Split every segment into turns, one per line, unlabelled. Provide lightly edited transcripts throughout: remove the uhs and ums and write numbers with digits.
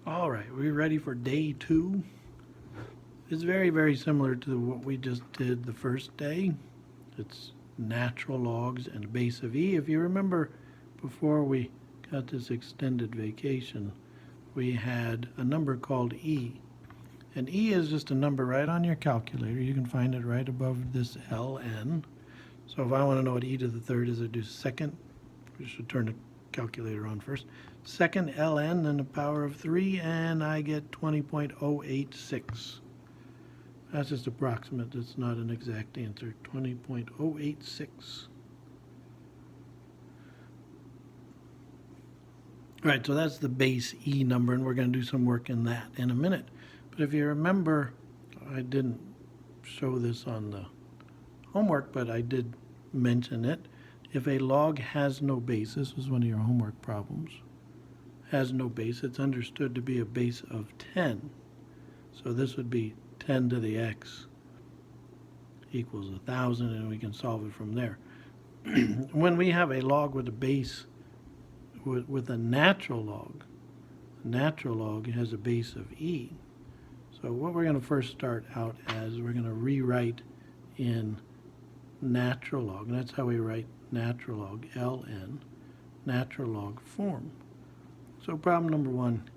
All right, we're ready for day 2. It's very, very similar to what we just did the first day. It's natural logs and a base of e. If you remember, before we got this extended vacation, we had a number called e. And e is just a number right on your calculator. You can find it right above this ln. So if I want to know what e to the third is, I do second. We should turn the calculator on first. Second ln, then the power of 3, and I get 20.086. That's just approximate. That's not an exact answer. 20.086. All right, so that's the base E number, and we're going to do some work in that in a minute. But if you remember, I didn't show this on the homework, but I did mention it. If a log has no base, this was one of your homework problems, has no base, it's understood to be a base of 10. So this would be 10 to the x equals 1,000, and we can solve it from there. When we have a log with a base, with a natural log has a base of e. So what we're going to first start out as, we're going to rewrite in natural log, and that's how we write natural log, ln, natural log form. So problem number 1,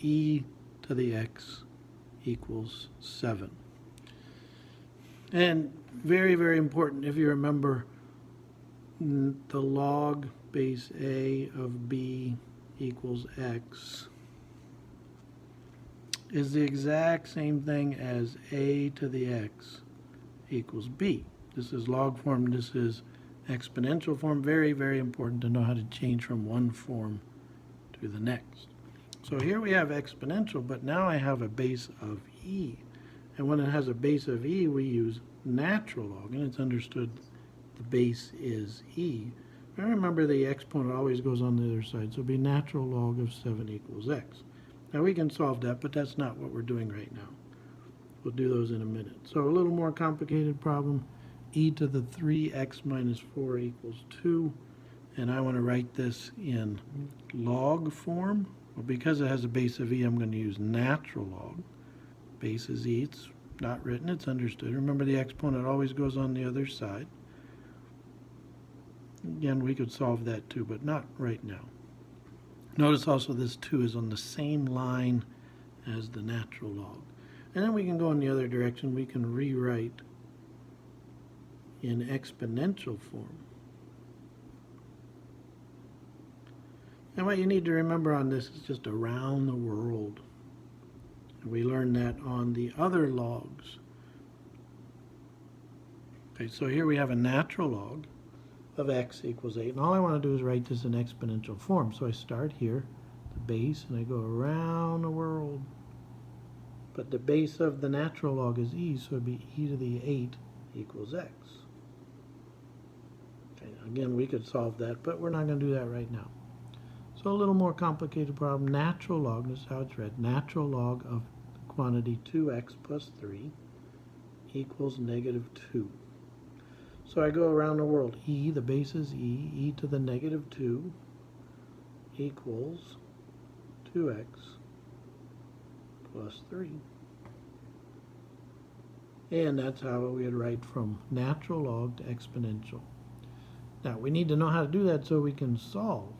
e to the x equals 7. And very, very important, if you remember, the log base a of b equals x is the exact same thing as a to the x equals b. This is log form, this is exponential form. Very, very important to know how to change from one form to the next. So here we have exponential, but now I have a base of e. And when it has a base of e, we use natural log, and it's understood the base is e. And remember, the exponent always goes on the other side, so it'll be natural log of 7 equals x. Now we can solve that, but that's not what we're doing right now. We'll do those in a minute. So a little more complicated problem, e to the 3x minus 4 equals 2. And I want to write this in log form. Well, because it has a base of e, I'm going to use natural log. Base is e, it's not written, it's understood. Remember, the exponent always goes on the other side. Again, we could solve that too, but not right now. Notice also this 2 is on the same line as the natural log. And then we can go in the other direction. We can rewrite in exponential form. And what you need to remember on this is just around the world. And we learned that on the other logs. Okay, so here we have a natural log of x equals 8. And all I want to do is write this in exponential form. So I start here, the base, and I go around the world. But the base of the natural log is e, so it'd be e to the 8 equals x. Okay, again, we could solve that, but we're not going to do that right now. So a little more complicated problem, natural log, this is how it's read, natural log of the quantity 2x plus 3 equals negative 2. So I go around the world. E, the base is e, e to the negative 2 equals 2x plus 3. And that's how we would write from natural log to exponential. Now, we need to know how to do that so we can solve.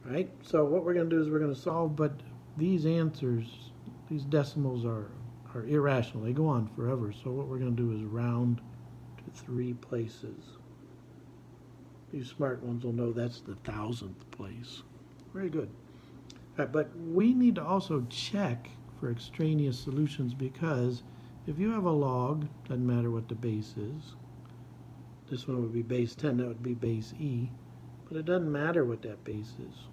Right? So what we're going to do is we're going to solve, but these answers, these decimals are irrational. They go on forever. So what we're going to do is round to 3 places. These smart ones will know that's the 1,000th place. Very good. All right, but we need to also check for extraneous solutions, because if you have a log, doesn't matter what the base is. This one would be base 10, that would be base e. But it doesn't matter what that base is.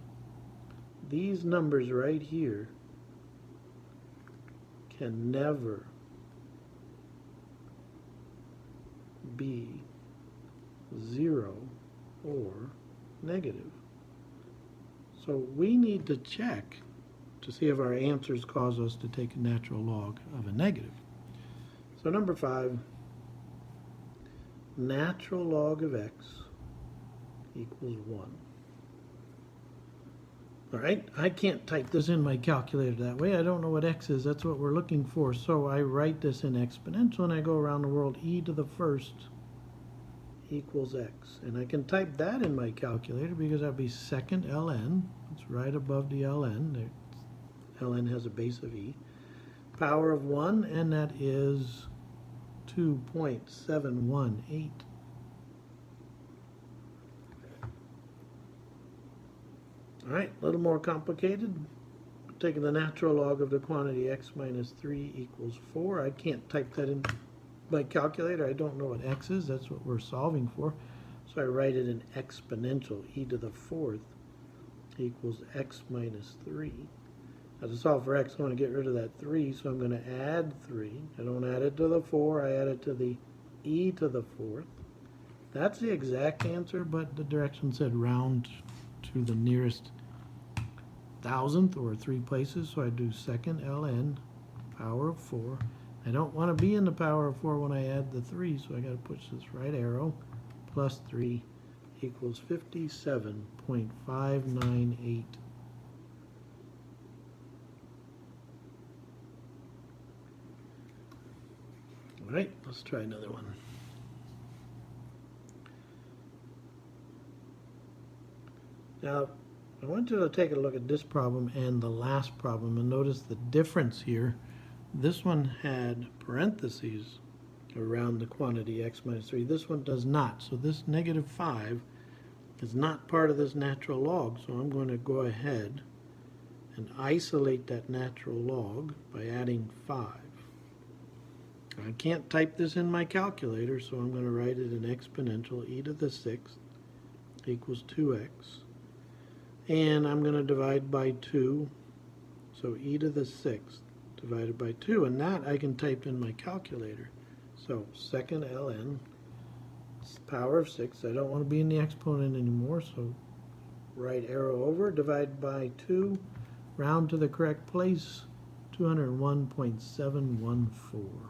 These numbers right here can never be 0 or negative. So we need to check to see if our answers cause us to take a natural log of a negative. So number 5, natural log of x equals 1. All right, I can't type this in my calculator that way. I don't know what x is. That's what we're looking for. So I write this in exponential and I go around the world. E to the first equals x. And I can type that in my calculator because that would be second ln. It's right above the ln. Ln has a base of e. Power of 1, and that is 2.718. All right, a little more complicated. Taking the natural log of the quantity x minus 3 equals 4. I can't type that in my calculator. I don't know what x is. That's what we're solving for. So I write it in exponential. E to the fourth equals x minus 3. Now to solve for x, I want to get rid of that 3, so I'm going to add 3. I don't add it to the 4. I add it to the e to the fourth. That's the exact answer, but the direction said round to the nearest thousandth, or 3 places, so I do second ln power of 4. I don't want to be in the power of 4 when I add the 3, so I got to push this right arrow. Plus 3 equals 57.598. All right, let's try another one. Now, I want you to take a look at this problem and the last problem and notice the difference here. This one had parentheses around the quantity x minus 3. This one does not. So this negative 5 is not part of this natural log. So I'm going to go ahead and isolate that natural log by adding 5. I can't type this in my calculator, so I'm going to write it in exponential. E to the sixth equals 2x. And I'm going to divide by 2. So e to the sixth divided by 2. And that I can type in my calculator. So second ln, power of 6. I don't want to be in the exponent anymore, so right arrow over, divide by 2, round to the correct place, 201.714.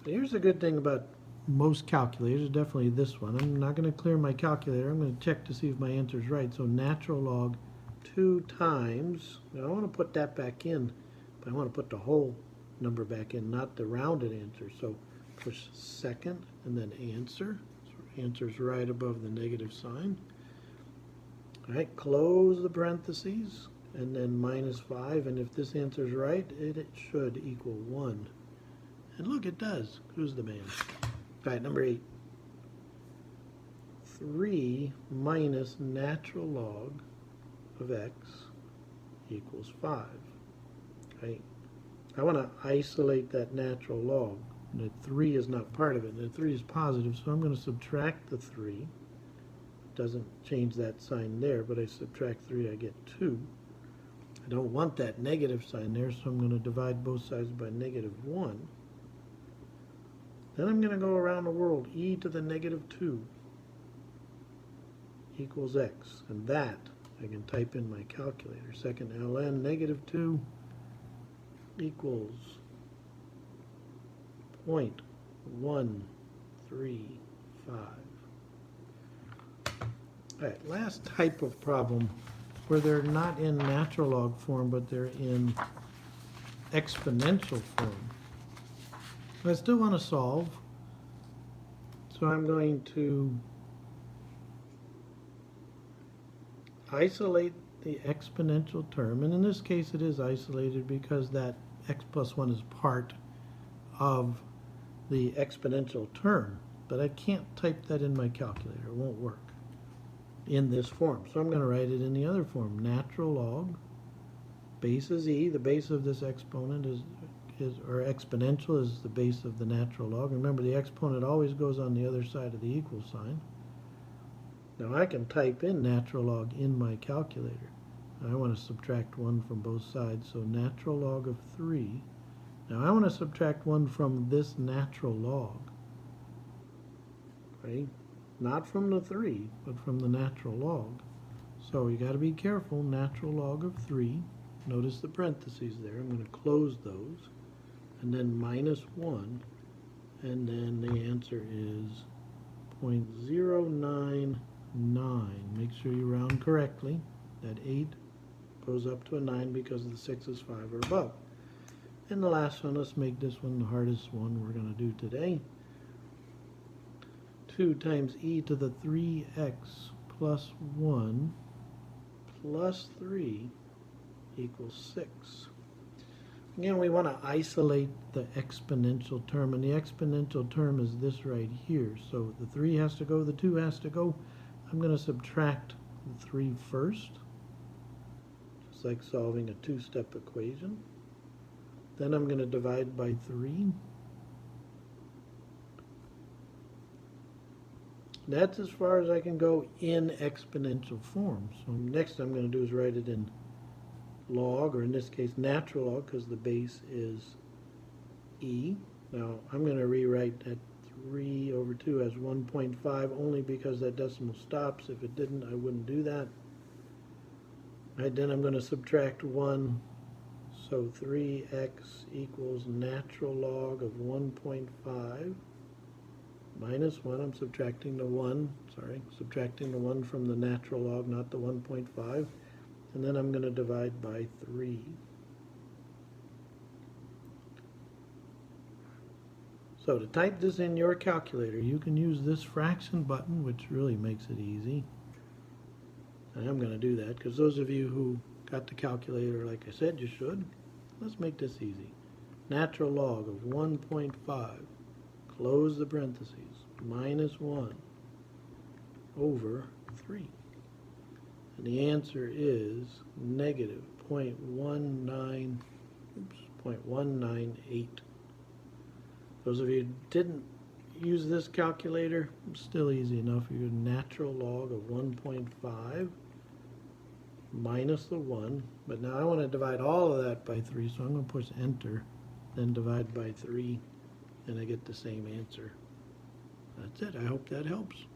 Here's the good thing about most calculators, definitely this one. I'm not going to clear my calculator. I'm going to check to see if my answer is right. So natural log 2 times, now I want to put that back in, but I want to put the whole number back in, not the rounded answer. So push second and then answer. So answer is right above the negative sign. All right, close the parentheses and then minus 5. And if this answer is right, it should equal 1. And look, it does. Who's the man? All right, number 8. 3 minus natural log of x equals 5. Right? I want to isolate that natural log. The 3 is not part of it. The 3 is positive, so I'm going to subtract the 3. Doesn't change that sign there, but I subtract 3, I get 2. I don't want that negative sign there, so I'm going to divide both sides by negative 1. Then I'm going to go around the world. E to the negative 2 equals x. And that I can type in my calculator. Second ln negative 2 equals 0.135. All right, last type of problem where they're not in natural log form, but they're in exponential form. I still want to solve, so I'm going to isolate the exponential term, and in this case it is isolated because that x plus 1 is part of the exponential term, but I can't type that in my calculator. It won't work in this form, so I'm going to write it in the other form. Natural log, base is e, the base of this exponent is or exponential is the base of the natural log. Remember, the exponent always goes on the other side of the equal sign. Now I can type in natural log in my calculator. I want to subtract 1 from both sides, so natural log of 3. Now I want to subtract 1 from this natural log. Right? Not from the 3, but from the natural log. So you got to be careful. Natural log of 3. Notice the parentheses there. I'm going to close those. And then minus 1. And then the answer is 0.09 9. Make sure you round correctly. That 8 goes up to a 9 because the 6 is 5 or above. And the last one, let's make this one the hardest one we're going to do today. 2 times e to the 3x plus 1 plus 3 equals 6. Again, we want to isolate the exponential term, and the exponential term is this right here. So the 3 has to go, the 2 has to go. I'm going to subtract the 3 first, just like solving a two-step equation. Then I'm going to divide by 3. That's as far as I can go in exponential form. So next I'm going to do is write it in log, or in this case natural log, because the base is e. Now I'm going to rewrite that 3 over 2 as 1.5 only because that decimal stops. If it didn't, I wouldn't do that. Right, then I'm going to subtract 1. So 3x equals natural log of 1.5 minus 1. I'm subtracting the 1, subtracting the 1 from the natural log, not the 1.5. And then I'm going to divide by 3. So to type this in your calculator, you can use this fraction button, which really makes it easy. And I'm going to do that because those of you who got the calculator, like I said, you should. Let's make this easy. Natural log of 1.5, close the parentheses, minus 1 over 3. And the answer is negative 0.198. Those of you who didn't use this calculator, still easy enough. You do natural log of 1.5 minus the 1. But now I want to divide all of that by 3, so I'm going to push enter, then divide by 3, and I get the same answer. That's it. I hope that helps.